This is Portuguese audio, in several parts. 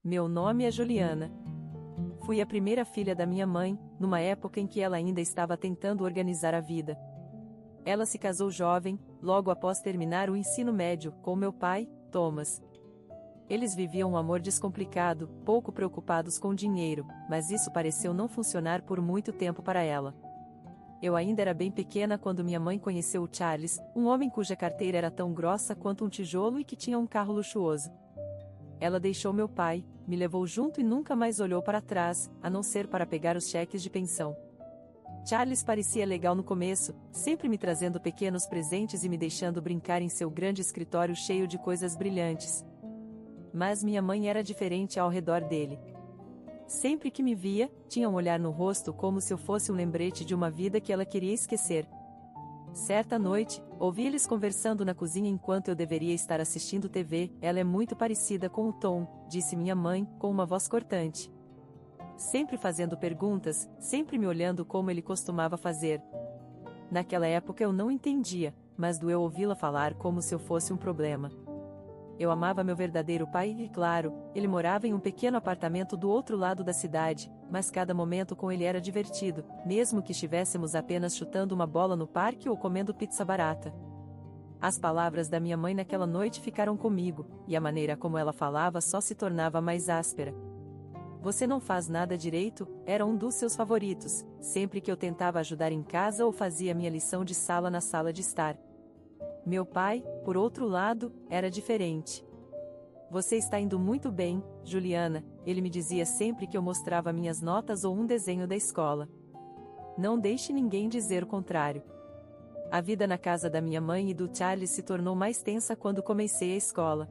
Meu nome é Juliana. Fui a primeira filha da minha mãe, numa época em que ela ainda estava tentando organizar a vida. Ela se casou jovem, logo após terminar o ensino médio, com meu pai, Thomas. Eles viviam um amor descomplicado, pouco preocupados com dinheiro, mas isso pareceu não funcionar por muito tempo para ela. Eu ainda era bem pequena quando minha mãe conheceu o Charles, um homem cuja carteira era tão grossa quanto um tijolo e que tinha um carro luxuoso. Ela deixou meu pai, me levou junto e nunca mais olhou para trás, a não ser para pegar os cheques de pensão. Charles parecia legal no começo, sempre me trazendo pequenos presentes e me deixando brincar em seu grande escritório cheio de coisas brilhantes. Mas minha mãe era diferente ao redor dele. Sempre que me via, tinha um olhar no rosto como se eu fosse um lembrete de uma vida que ela queria esquecer. Certa noite, ouvi eles conversando na cozinha enquanto eu deveria estar assistindo TV. Ela é muito parecida com o Tom, disse minha mãe, com uma voz cortante. Sempre fazendo perguntas, sempre me olhando como ele costumava fazer. Naquela época eu não entendia, mas doeu ouvi-la falar como se eu fosse um problema. Eu amava meu verdadeiro pai e, claro, ele morava em um pequeno apartamento do outro lado da cidade, mas cada momento com ele era divertido, mesmo que estivéssemos apenas chutando uma bola no parque ou comendo pizza barata. As palavras da minha mãe naquela noite ficaram comigo, e a maneira como ela falava só se tornava mais áspera. Você não faz nada direito, era um dos seus favoritos, sempre que eu tentava ajudar em casa ou fazia minha lição de sala na sala de estar. Meu pai, por outro lado, era diferente. Você está indo muito bem, Juliana, ele me dizia sempre que eu mostrava minhas notas ou um desenho da escola. Não deixe ninguém dizer o contrário. A vida na casa da minha mãe e do Charles se tornou mais tensa quando comecei a escola.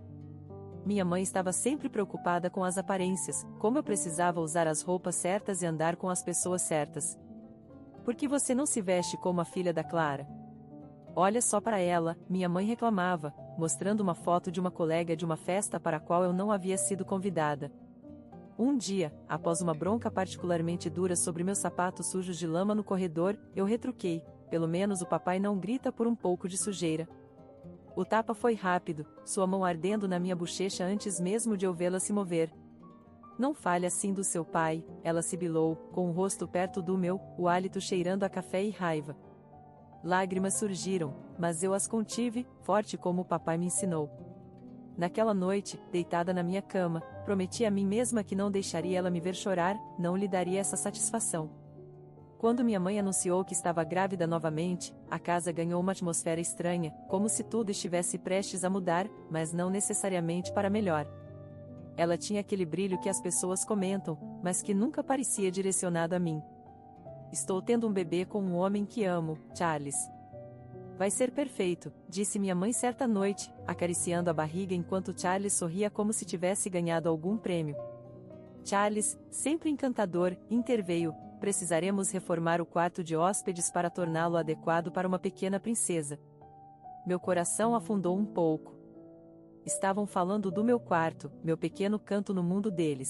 Minha mãe estava sempre preocupada com as aparências, como eu precisava usar as roupas certas e andar com as pessoas certas. Por que você não se veste como a filha da Clara? Olha só para ela, minha mãe reclamava, mostrando uma foto de uma colega de uma festa para a qual eu não havia sido convidada. Um dia, após uma bronca particularmente dura sobre meus sapatos sujos de lama no corredor, eu retruquei, pelo menos o papai não grita por um pouco de sujeira. O tapa foi rápido, sua mão ardendo na minha bochecha antes mesmo de eu vê-la se mover. Não fale assim do seu pai, ela sibilou, com o rosto perto do meu, o hálito cheirando a café e raiva. Lágrimas surgiram, mas eu as contive, forte como o papai me ensinou. Naquela noite, deitada na minha cama, prometi a mim mesma que não deixaria ela me ver chorar, não lhe daria essa satisfação. Quando minha mãe anunciou que estava grávida novamente, a casa ganhou uma atmosfera estranha, como se tudo estivesse prestes a mudar, mas não necessariamente para melhor. Ela tinha aquele brilho que as pessoas comentam, mas que nunca parecia direcionado a mim. Estou tendo um bebê com um homem que amo, Charles. Vai ser perfeito, disse minha mãe certa noite, acariciando a barriga enquanto Charles sorria como se tivesse ganhado algum prêmio. Charles, sempre encantador, interveio, precisaremos reformar o quarto de hóspedes para torná-lo adequado para uma pequena princesa. Meu coração afundou um pouco. Estavam falando do meu quarto, meu pequeno canto no mundo deles.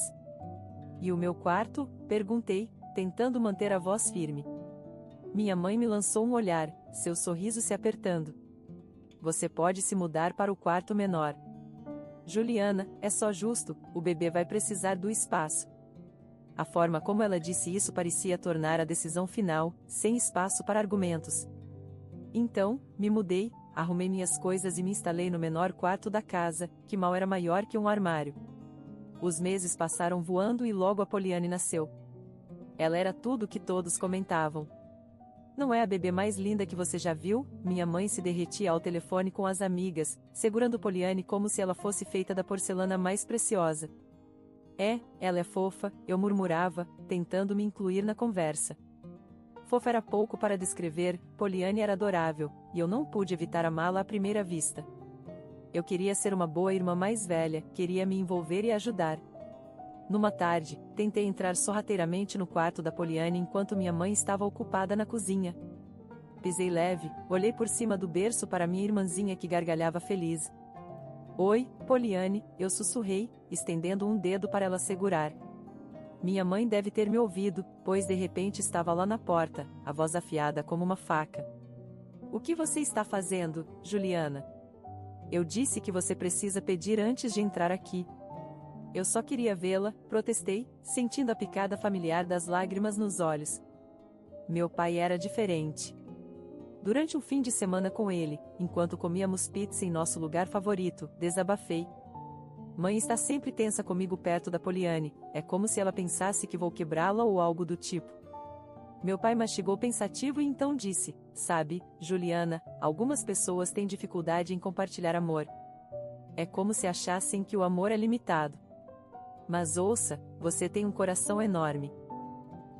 E o meu quarto? Perguntei, tentando manter a voz firme. Minha mãe me lançou um olhar, seu sorriso se apertando. Você pode se mudar para o quarto menor. Juliana, é só justo, o bebê vai precisar do espaço. A forma como ela disse isso parecia tornar a decisão final, sem espaço para argumentos. Então, me mudei, arrumei minhas coisas e me instalei no menor quarto da casa, que mal era maior que um armário. Os meses passaram voando e logo a Poliane nasceu. Ela era tudo o que todos comentavam. Não é a bebê mais linda que você já viu? Minha mãe se derretia ao telefone com as amigas, segurando Poliane como se ela fosse feita da porcelana mais preciosa. Ela é fofa, eu murmurava, tentando me incluir na conversa. Fofa era pouco para descrever, Poliane era adorável, e eu não pude evitar amá-la à primeira vista. Eu queria ser uma boa irmã mais velha, queria me envolver e ajudar. Numa tarde, tentei entrar sorrateiramente no quarto da Poliane enquanto minha mãe estava ocupada na cozinha. Pisei leve, olhei por cima do berço para minha irmãzinha que gargalhava feliz. Oi, Poliane, eu sussurrei, estendendo um dedo para ela segurar. Minha mãe deve ter me ouvido, pois de repente estava lá na porta, a voz afiada como uma faca. O que você está fazendo, Juliana? Eu disse que você precisa pedir antes de entrar aqui. Eu só queria vê-la, protestei, sentindo a picada familiar das lágrimas nos olhos. Meu pai era diferente. Durante um fim de semana com ele, enquanto comíamos pizza em nosso lugar favorito, desabafei. Mãe está sempre tensa comigo perto da Poliane, é como se ela pensasse que vou quebrá-la ou algo do tipo. Meu pai mastigou pensativo e então disse: sabe, Juliana, algumas pessoas têm dificuldade em compartilhar amor. É como se achassem que o amor é limitado. Mas ouça, você tem um coração enorme.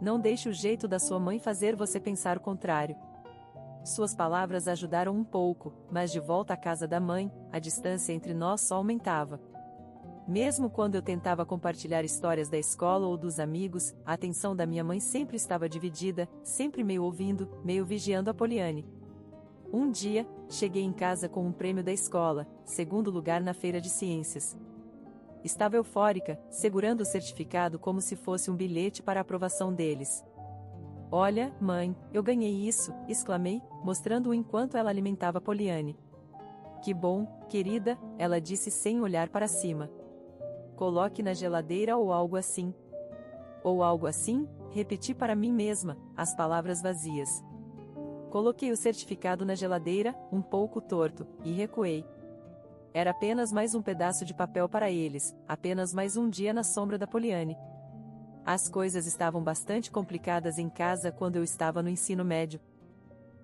Não deixe o jeito da sua mãe fazer você pensar o contrário. Suas palavras ajudaram um pouco, mas de volta à casa da mãe, a distância entre nós só aumentava. Mesmo quando eu tentava compartilhar histórias da escola ou dos amigos, a atenção da minha mãe sempre estava dividida, sempre meio ouvindo, meio vigiando a Poliane. Um dia, cheguei em casa com um prêmio da escola, segundo lugar na feira de ciências. Estava eufórica, segurando o certificado como se fosse um bilhete para a aprovação deles. Olha, mãe, eu ganhei isso, exclamei, mostrando-o enquanto ela alimentava Poliane. Que bom, querida, ela disse sem olhar para cima. Coloque na geladeira ou algo assim. Ou algo assim, repeti para mim mesma, as palavras vazias. Coloquei o certificado na geladeira, um pouco torto, e recuei. Era apenas mais um pedaço de papel para eles, apenas mais um dia na sombra da Poliane. As coisas estavam bastante complicadas em casa quando eu estava no ensino médio.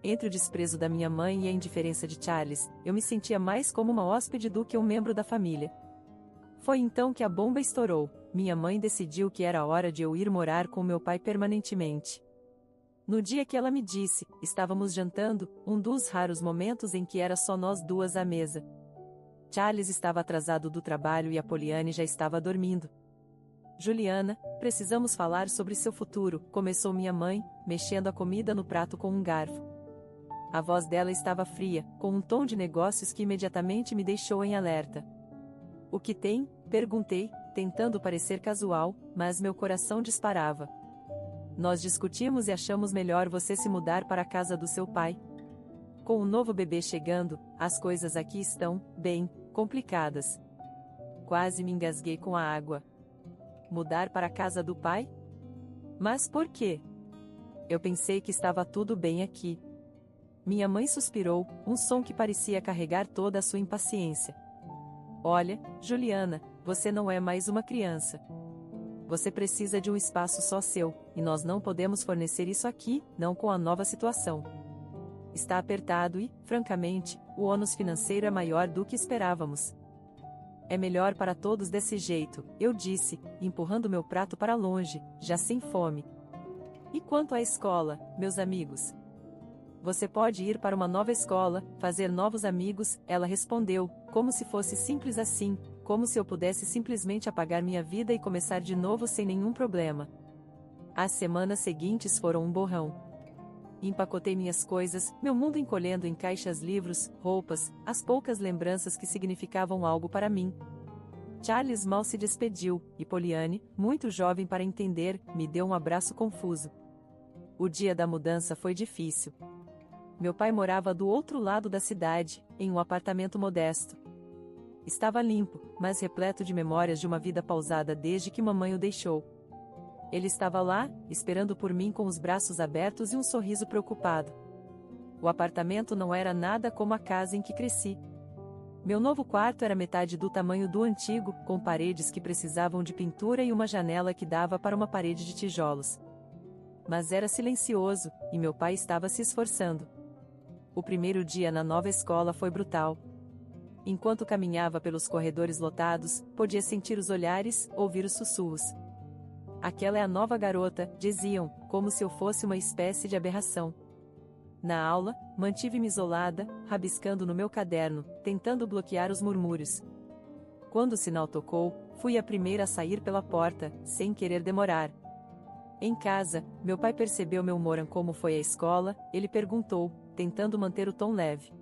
Entre o desprezo da minha mãe e a indiferença de Charles, eu me sentia mais como uma hóspede do que um membro da família. Foi então que a bomba estourou. Minha mãe decidiu que era hora de eu ir morar com meu pai permanentemente. No dia que ela me disse, estávamos jantando, um dos raros momentos em que era só nós duas à mesa. Charles estava atrasado do trabalho e a Poliane já estava dormindo. Juliana, precisamos falar sobre seu futuro, começou minha mãe, mexendo a comida no prato com um garfo. A voz dela estava fria, com um tom de negócios que imediatamente me deixou em alerta. O que tem? Perguntei, tentando parecer casual, mas meu coração disparava. Nós discutimos e achamos melhor você se mudar para a casa do seu pai. Com o novo bebê chegando, as coisas aqui estão, bem, complicadas. Quase me engasguei com a água. Mudar para a casa do pai? Mas por quê? Eu pensei que estava tudo bem aqui. Minha mãe suspirou, um som que parecia carregar toda a sua impaciência. Olha, Juliana, você não é mais uma criança. Você precisa de um espaço só seu, e nós não podemos fornecer isso aqui, não com a nova situação. Está apertado e, francamente, o ônus financeiro é maior do que esperávamos. É melhor para todos desse jeito, eu disse, empurrando meu prato para longe, já sem fome. E quanto à escola, meus amigos? Você pode ir para uma nova escola, fazer novos amigos, ela respondeu, como se fosse simples assim, como se eu pudesse simplesmente apagar minha vida e começar de novo sem nenhum problema. As semanas seguintes foram um borrão. Empacotei minhas coisas, meu mundo encolhendo em caixas, livros, roupas, as poucas lembranças que significavam algo para mim. Charles mal se despediu, e Poliane, muito jovem para entender, me deu um abraço confuso. O dia da mudança foi difícil. Meu pai morava do outro lado da cidade, em um apartamento modesto. Estava limpo, mas repleto de memórias de uma vida pausada desde que mamãe o deixou. Ele estava lá, esperando por mim com os braços abertos e um sorriso preocupado. O apartamento não era nada como a casa em que cresci. Meu novo quarto era metade do tamanho do antigo, com paredes que precisavam de pintura e uma janela que dava para uma parede de tijolos. Mas era silencioso, e meu pai estava se esforçando. O primeiro dia na nova escola foi brutal. Enquanto caminhava pelos corredores lotados, podia sentir os olhares, ouvir os sussurros. Aquela é a nova garota, diziam, como se eu fosse uma espécie de aberração. Na aula, mantive-me isolada, rabiscando no meu caderno, tentando bloquear os murmúrios. Quando o sinal tocou, fui a primeira a sair pela porta, sem querer demorar. Em casa, meu pai percebeu meu humor. Como foi a escola, ele perguntou, tentando manter o tom leve.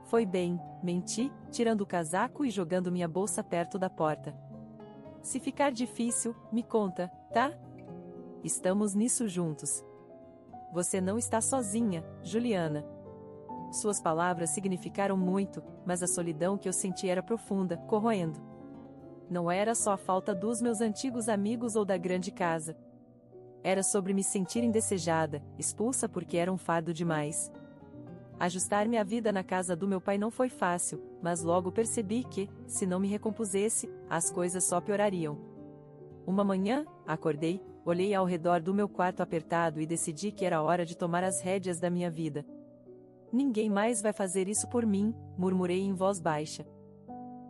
Foi bem, menti, tirando o casaco e jogando minha bolsa perto da porta. Se ficar difícil, me conta, tá? Estamos nisso juntos. Você não está sozinha, Juliana. Suas palavras significaram muito, mas a solidão que eu senti era profunda, corroendo. Não era só a falta dos meus antigos amigos ou da grande casa. Era sobre me sentir indesejada, expulsa porque era um fardo demais. Ajustar-me à vida na casa do meu pai não foi fácil, mas logo percebi que, se não me recompusesse, as coisas só piorariam. Uma manhã, acordei, olhei ao redor do meu quarto apertado e decidi que era hora de tomar as rédeas da minha vida. Ninguém mais vai fazer isso por mim, murmurei em voz baixa.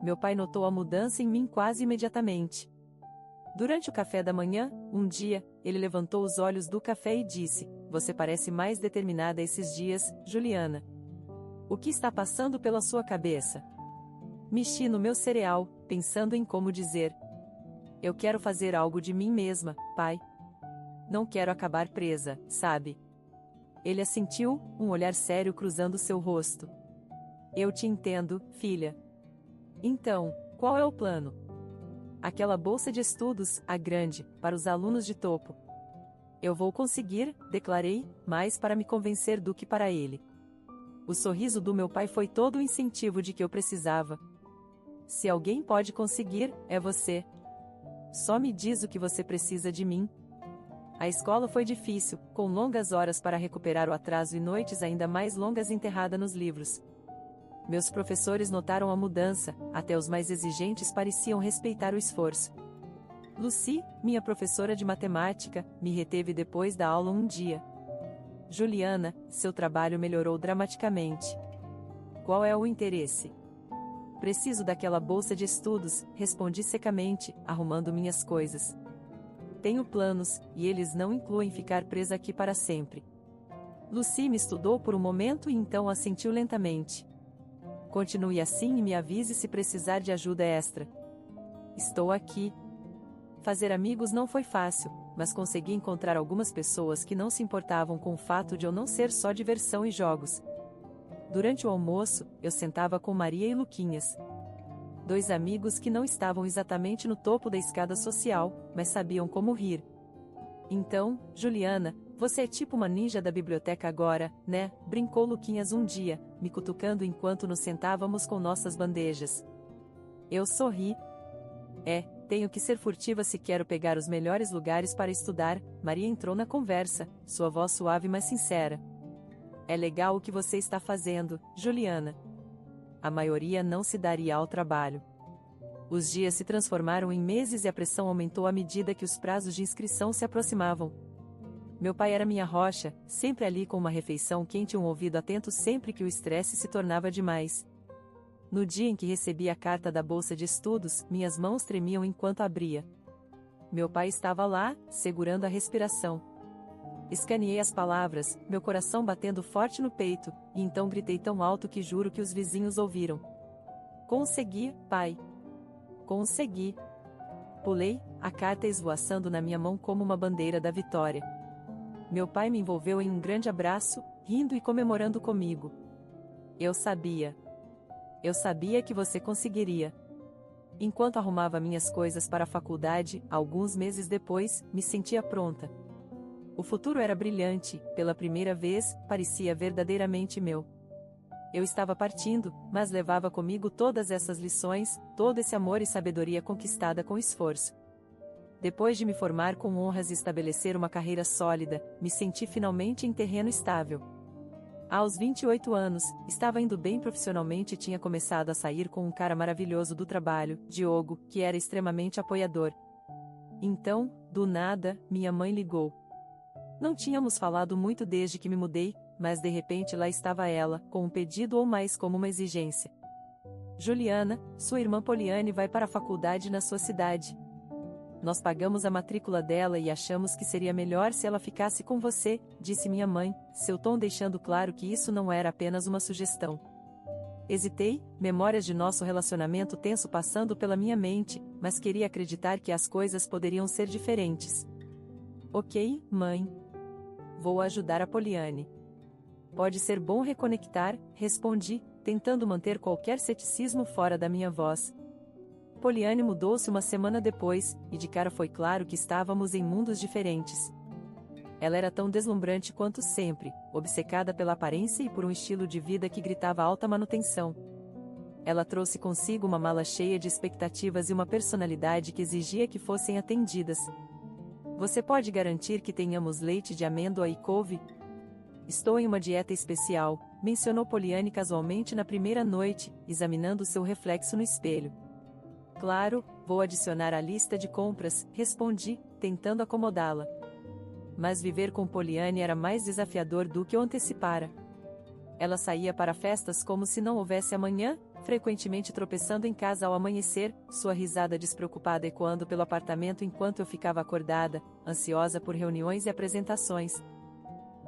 Meu pai notou a mudança em mim quase imediatamente. Durante o café da manhã, um dia, ele levantou os olhos do café e disse: "Você parece mais determinada esses dias, Juliana. O que está passando pela sua cabeça?" Mexi no meu cereal, pensando em como dizer: "Eu quero fazer algo de mim mesma, pai. Não quero acabar presa, sabe?" Ele assentiu, um olhar sério cruzando seu rosto. "Eu te entendo, filha. Então, qual é o plano?" "Aquela bolsa de estudos, a grande, para os alunos de topo." "Eu vou conseguir", declarei, mais para me convencer do que para ele. O sorriso do meu pai foi todo o incentivo de que eu precisava. "Se alguém pode conseguir, é você. Só me diz o que você precisa de mim." A escola foi difícil, com longas horas para recuperar o atraso e noites ainda mais longas enterrada nos livros. Meus professores notaram a mudança, até os mais exigentes pareciam respeitar o esforço. Lucy, minha professora de matemática, me reteve depois da aula um dia. "Juliana, seu trabalho melhorou dramaticamente. Qual é o interesse?" "Preciso daquela bolsa de estudos", respondi secamente, arrumando minhas coisas. "Tenho planos, e eles não incluem ficar presa aqui para sempre." Lucy me estudou por um momento e então assentiu lentamente. "Continue assim e me avise se precisar de ajuda extra." "Estou aqui." Fazer amigos não foi fácil, mas consegui encontrar algumas pessoas que não se importavam com o fato de eu não ser só diversão e jogos. Durante o almoço, eu sentava com Maria e Luquinhas. 2 amigos que não estavam exatamente no topo da escada social, mas sabiam como rir. "Então, Juliana, você é tipo uma ninja da biblioteca agora, né?" brincou Luquinhas um dia, me cutucando enquanto nos sentávamos com nossas bandejas. Eu sorri. Tenho que ser furtiva se quero pegar os melhores lugares para estudar." Maria entrou na conversa, sua voz suave mas sincera. "É legal o que você está fazendo, Juliana." A maioria não se daria ao trabalho. Os dias se transformaram em meses e a pressão aumentou à medida que os prazos de inscrição se aproximavam. Meu pai era minha rocha, sempre ali com uma refeição quente e um ouvido atento sempre que o estresse se tornava demais. No dia em que recebi a carta da bolsa de estudos, minhas mãos tremiam enquanto abria. Meu pai estava lá, segurando a respiração. Escaneei as palavras, meu coração batendo forte no peito, e então gritei tão alto que juro que os vizinhos ouviram. "Consegui, pai! Consegui!" Pulei, a carta esvoaçando na minha mão como uma bandeira da vitória. Meu pai me envolveu em um grande abraço, rindo e comemorando comigo. Eu sabia que você conseguiria." Enquanto arrumava minhas coisas para a faculdade, alguns meses depois, me sentia pronta. O futuro era brilhante, pela primeira vez, parecia verdadeiramente meu. Eu estava partindo, mas levava comigo todas essas lições, todo esse amor e sabedoria conquistada com esforço. Depois de me formar com honras e estabelecer uma carreira sólida, me senti finalmente em terreno estável. Aos 28 anos, estava indo bem profissionalmente e tinha começado a sair com um cara maravilhoso do trabalho, Diogo, que era extremamente apoiador. Então, do nada, minha mãe ligou. Não tínhamos falado muito desde que me mudei, mas de repente lá estava ela, com um pedido ou mais como uma exigência. "Juliana, sua irmã Poliane vai para a faculdade na sua cidade. Nós pagamos a matrícula dela e achamos que seria melhor se ela ficasse com você", disse minha mãe, seu tom deixando claro que isso não era apenas uma sugestão. Hesitei, memórias de nosso relacionamento tenso passando pela minha mente, mas queria acreditar que as coisas poderiam ser diferentes. "Ok, mãe. Vou ajudar a Poliane." "Pode ser bom reconectar", respondi, tentando manter qualquer ceticismo fora da minha voz. Poliane mudou-se uma semana depois, e de cara foi claro que estávamos em mundos diferentes. Ela era tão deslumbrante quanto sempre, obcecada pela aparência e por um estilo de vida que gritava alta manutenção. Ela trouxe consigo uma mala cheia de expectativas e uma personalidade que exigia que fossem atendidas. Você pode garantir que tenhamos leite de amêndoa e couve? Estou em uma dieta especial, mencionou Poliane casualmente na primeira noite, examinando seu reflexo no espelho. Claro, vou adicionar à lista de compras, respondi, tentando acomodá-la. Mas viver com Poliane era mais desafiador do que eu antecipara. Ela saía para festas como se não houvesse amanhã, frequentemente tropeçando em casa ao amanhecer, sua risada despreocupada ecoando pelo apartamento enquanto eu ficava acordada, ansiosa por reuniões e apresentações.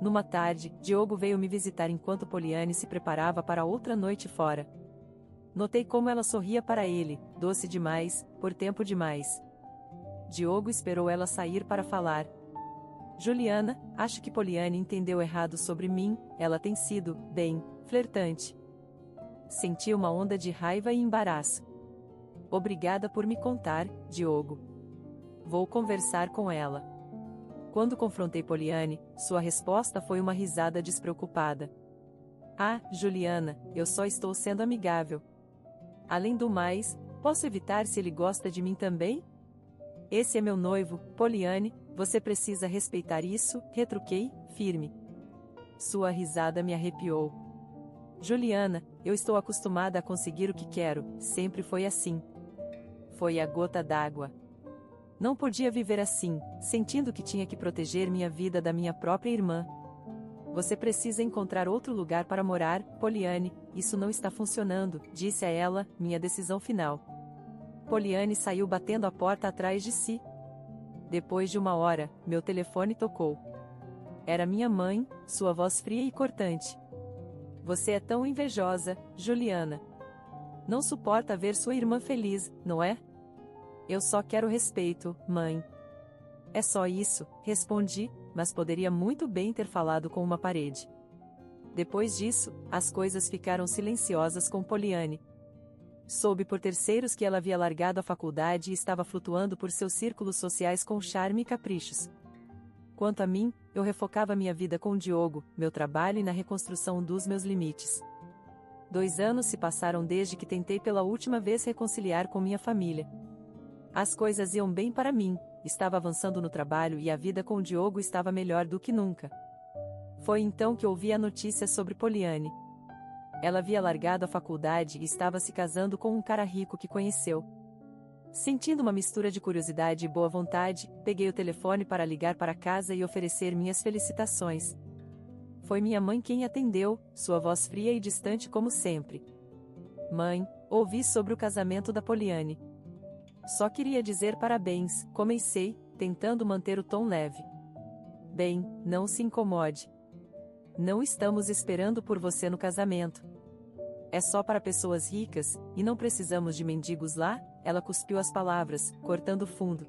Numa tarde, Diogo veio me visitar enquanto Poliane se preparava para outra noite fora. Notei como ela sorria para ele, doce demais, por tempo demais. Diogo esperou ela sair para falar. Juliana, acho que Poliane entendeu errado sobre mim, ela tem sido, bem, flertante. Senti uma onda de raiva e embaraço. Obrigada por me contar, Diogo. Vou conversar com ela. Quando confrontei Poliane, sua resposta foi uma risada despreocupada. Ah, Juliana, eu só estou sendo amigável. Além do mais, posso evitar se ele gosta de mim também? Esse é meu noivo, Poliane, você precisa respeitar isso, retruquei, firme. Sua risada me arrepiou. Juliana, eu estou acostumada a conseguir o que quero, sempre foi assim. Foi a gota d'água. Não podia viver assim, sentindo que tinha que proteger minha vida da minha própria irmã. Você precisa encontrar outro lugar para morar, Poliane, isso não está funcionando, disse a ela, minha decisão final. Poliane saiu batendo a porta atrás de si. Depois de uma hora, meu telefone tocou. Era minha mãe, sua voz fria e cortante. Você é tão invejosa, Juliana. Não suporta ver sua irmã feliz, não é? Eu só quero respeito, mãe. É só isso, respondi, mas poderia muito bem ter falado com uma parede. Depois disso, as coisas ficaram silenciosas com Poliane. Soube por terceiros que ela havia largado a faculdade e estava flutuando por seus círculos sociais com charme e caprichos. Quanto a mim, eu refocava minha vida com o Diogo, meu trabalho e na reconstrução dos meus limites. 2 anos se passaram desde que tentei pela última vez reconciliar com minha família. As coisas iam bem para mim, estava avançando no trabalho e a vida com o Diogo estava melhor do que nunca. Foi então que ouvi a notícia sobre Poliane. Ela havia largado a faculdade e estava se casando com um cara rico que conheceu. Sentindo uma mistura de curiosidade e boa vontade, peguei o telefone para ligar para casa e oferecer minhas felicitações. Foi minha mãe quem atendeu, sua voz fria e distante como sempre. Mãe, ouvi sobre o casamento da Poliane. Só queria dizer parabéns, comecei, tentando manter o tom leve. Bem, não se incomode. Não estamos esperando por você no casamento. É só para pessoas ricas, e não precisamos de mendigos lá, ela cuspiu as palavras, cortando fundo.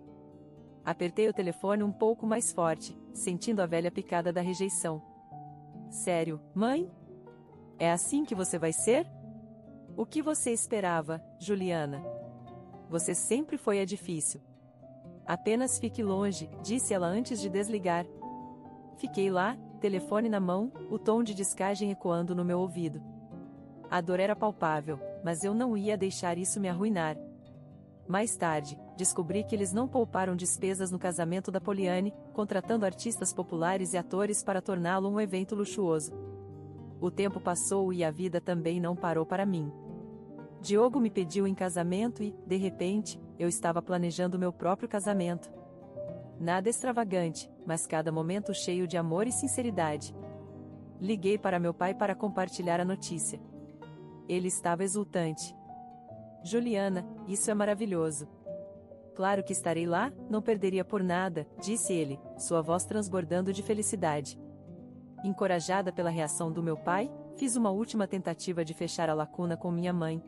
Apertei o telefone um pouco mais forte, sentindo a velha picada da rejeição. Sério, mãe? É assim que você vai ser? O que você esperava, Juliana? Você sempre foi a difícil. Apenas fique longe, disse ela antes de desligar. Fiquei lá, telefone na mão, o tom de descagem ecoando no meu ouvido. A dor era palpável, mas eu não ia deixar isso me arruinar. Mais tarde, descobri que eles não pouparam despesas no casamento da Poliane, contratando artistas populares e atores para torná-lo um evento luxuoso. O tempo passou e a vida também não parou para mim. Diogo me pediu em casamento e, de repente, eu estava planejando meu próprio casamento. Nada extravagante, mas cada momento cheio de amor e sinceridade. Liguei para meu pai para compartilhar a notícia. Ele estava exultante. Juliana, isso é maravilhoso. Claro que estarei lá, não perderia por nada, disse ele, sua voz transbordando de felicidade. Encorajada pela reação do meu pai, fiz uma última tentativa de fechar a lacuna com minha mãe.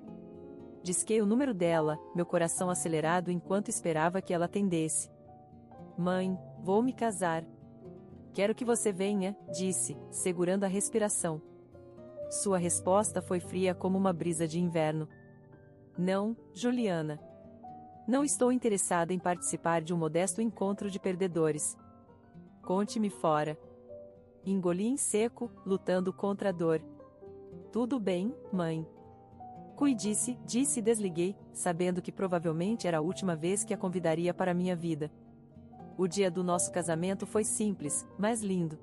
Disquei o número dela, meu coração acelerado enquanto esperava que ela atendesse. Mãe, vou me casar. Quero que você venha, disse, segurando a respiração. Sua resposta foi fria como uma brisa de inverno. Não, Juliana. Não estou interessada em participar de um modesto encontro de perdedores. Conte-me fora. Engoli em seco, lutando contra a dor. Tudo bem, mãe. Cuide-se, disse e desliguei, sabendo que provavelmente era a última vez que a convidaria para minha vida. O dia do nosso casamento foi simples, mas lindo.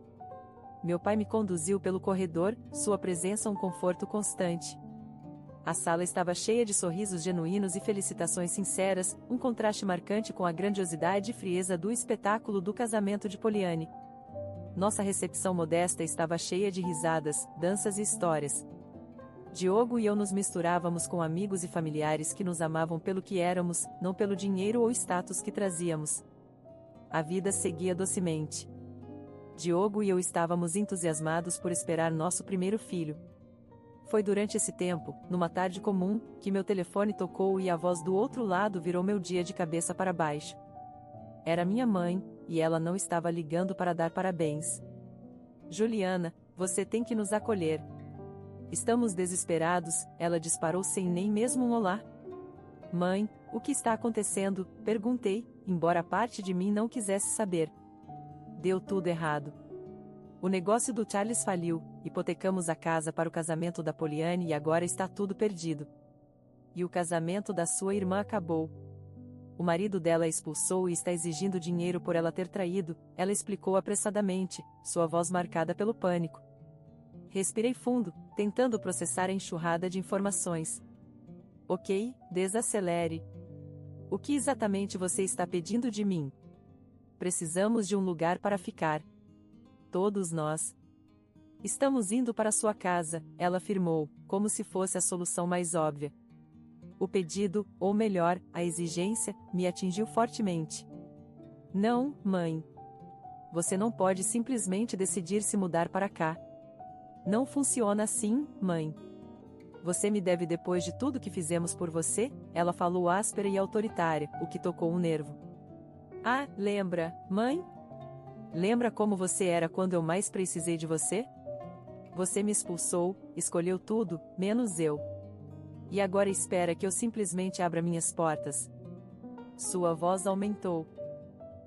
Meu pai me conduziu pelo corredor, sua presença um conforto constante. A sala estava cheia de sorrisos genuínos e felicitações sinceras, um contraste marcante com a grandiosidade e frieza do espetáculo do casamento de Poliane. Nossa recepção modesta estava cheia de risadas, danças e histórias. Diogo e eu nos misturávamos com amigos e familiares que nos amavam pelo que éramos, não pelo dinheiro ou status que trazíamos. A vida seguia docemente. Diogo e eu estávamos entusiasmados por esperar nosso primeiro filho. Foi durante esse tempo, numa tarde comum, que meu telefone tocou e a voz do outro lado virou meu dia de cabeça para baixo. Era minha mãe, e ela não estava ligando para dar parabéns. Juliana, você tem que nos acolher. Estamos desesperados, ela disparou sem nem mesmo um olá. Mãe, o que está acontecendo? Perguntei, embora parte de mim não quisesse saber. Deu tudo errado. O negócio do Charles faliu, hipotecamos a casa para o casamento da Poliane e agora está tudo perdido. E o casamento da sua irmã acabou. O marido dela a expulsou e está exigindo dinheiro por ela ter traído, ela explicou apressadamente, sua voz marcada pelo pânico. Respirei fundo, tentando processar a enxurrada de informações. Ok, desacelere. O que exatamente você está pedindo de mim? Precisamos de um lugar para ficar. Todos nós. Estamos indo para sua casa, ela afirmou, como se fosse a solução mais óbvia. O pedido, ou melhor, a exigência, me atingiu fortemente. Não, mãe. Você não pode simplesmente decidir se mudar para cá. Não funciona assim, mãe. Você me deve depois de tudo que fizemos por você, ela falou áspera e autoritária, o que tocou um nervo. Ah, lembra, mãe? Lembra como você era quando eu mais precisei de você? Você me expulsou, escolheu tudo, menos eu. E agora espera que eu simplesmente abra minhas portas. Sua voz aumentou.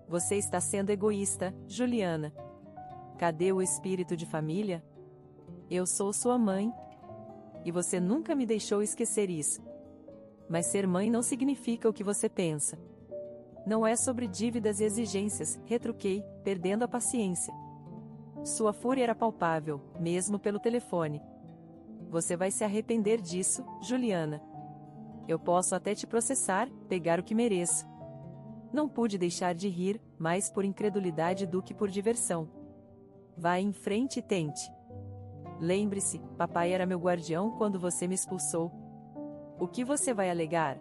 Você está sendo egoísta, Juliana. Cadê o espírito de família? Eu sou sua mãe. E você nunca me deixou esquecer isso. Mas ser mãe não significa o que você pensa. Não é sobre dívidas e exigências, retruquei, perdendo a paciência. Sua fúria era palpável, mesmo pelo telefone. Você vai se arrepender disso, Juliana. Eu posso até te processar, pegar o que mereço. Não pude deixar de rir, mais por incredulidade do que por diversão. Vá em frente e tente. Lembre-se, papai era meu guardião quando você me expulsou. O que você vai alegar?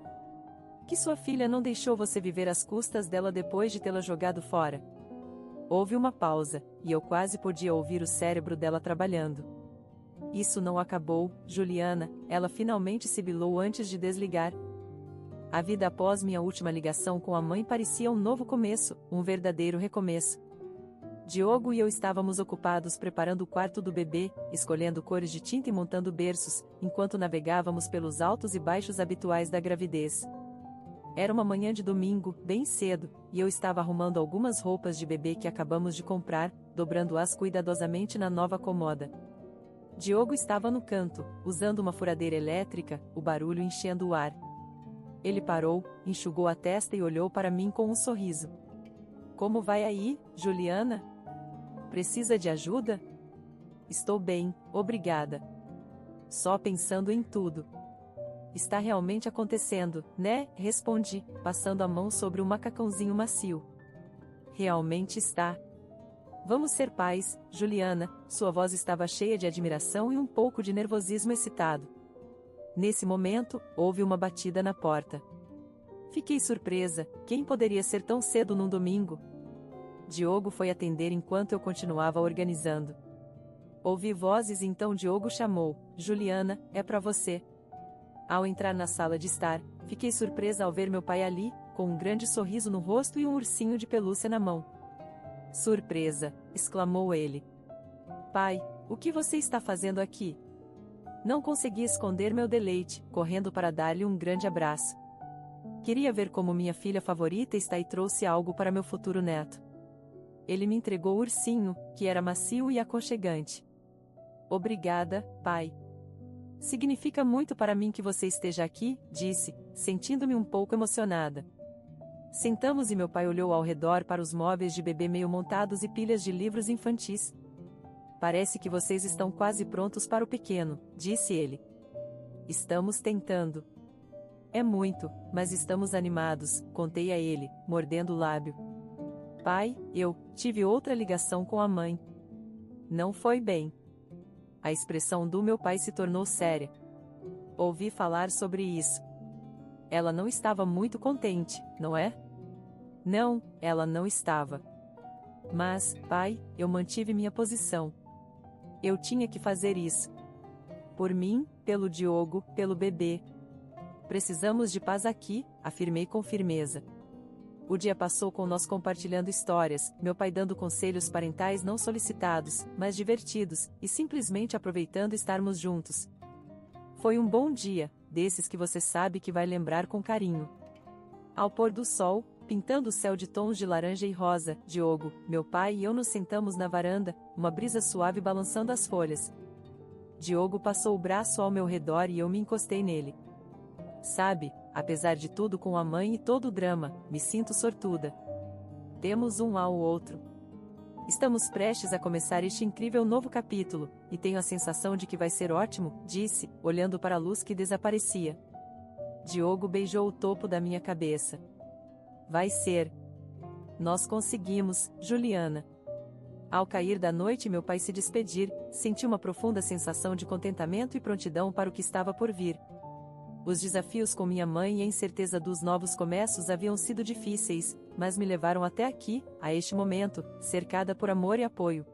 Que sua filha não deixou você viver às custas dela depois de tê-la jogado fora. Houve uma pausa, e eu quase podia ouvir o cérebro dela trabalhando. Isso não acabou, Juliana, ela finalmente sibilou antes de desligar. A vida após minha última ligação com a mãe parecia um novo começo, um verdadeiro recomeço. Diogo e eu estávamos ocupados preparando o quarto do bebê, escolhendo cores de tinta e montando berços, enquanto navegávamos pelos altos e baixos habituais da gravidez. Era uma manhã de domingo, bem cedo, e eu estava arrumando algumas roupas de bebê que acabamos de comprar, dobrando-as cuidadosamente na nova cômoda. Diogo estava no canto, usando uma furadeira elétrica, o barulho enchendo o ar. Ele parou, enxugou a testa e olhou para mim com um sorriso. Como vai aí, Juliana? Precisa de ajuda? Estou bem, obrigada. Só pensando em tudo. Está realmente acontecendo, né? Respondi, passando a mão sobre o macacãozinho macio. Realmente está. Vamos ser pais, Juliana, sua voz estava cheia de admiração e um pouco de nervosismo excitado. Nesse momento, houve uma batida na porta. Fiquei surpresa, quem poderia ser tão cedo num domingo? Diogo foi atender enquanto eu continuava organizando. Ouvi vozes e então Diogo chamou, Juliana, é para você. Ao entrar na sala de estar, fiquei surpresa ao ver meu pai ali, com um grande sorriso no rosto e um ursinho de pelúcia na mão. Surpresa, exclamou ele. Pai, o que você está fazendo aqui? Não consegui esconder meu deleite, correndo para dar-lhe um grande abraço. Queria ver como minha filha favorita está e trouxe algo para meu futuro neto. Ele me entregou o ursinho, que era macio e aconchegante. Obrigada, pai. Significa muito para mim que você esteja aqui, disse, sentindo-me um pouco emocionada. Sentamos e meu pai olhou ao redor para os móveis de bebê meio montados e pilhas de livros infantis. Parece que vocês estão quase prontos para o pequeno, disse ele. Estamos tentando. É muito, mas estamos animados, contei a ele, mordendo o lábio. Pai, eu tive outra ligação com a mãe. Não foi bem. A expressão do meu pai se tornou séria. Ouvi falar sobre isso. Ela não estava muito contente, não é? Não, ela não estava. Mas, pai, eu mantive minha posição. Eu tinha que fazer isso. Por mim, pelo Diogo, pelo bebê. Precisamos de paz aqui, afirmei com firmeza. O dia passou com nós compartilhando histórias, meu pai dando conselhos parentais não solicitados, mas divertidos, e simplesmente aproveitando estarmos juntos. Foi um bom dia, desses que você sabe que vai lembrar com carinho. Ao pôr do sol, pintando o céu de tons de laranja e rosa, Diogo, meu pai e eu nos sentamos na varanda, uma brisa suave balançando as folhas. Diogo passou o braço ao meu redor e eu me encostei nele. Sabe, apesar de tudo com a mãe e todo o drama, me sinto sortuda. Temos um ao outro. Estamos prestes a começar este incrível novo capítulo, e tenho a sensação de que vai ser ótimo, disse, olhando para a luz que desaparecia. Diogo beijou o topo da minha cabeça. Vai ser. Nós conseguimos, Juliana. Ao cair da noite e meu pai se despedir, senti uma profunda sensação de contentamento e prontidão para o que estava por vir. Os desafios com minha mãe e a incerteza dos novos começos haviam sido difíceis, mas me levaram até aqui, a este momento, cercada por amor e apoio.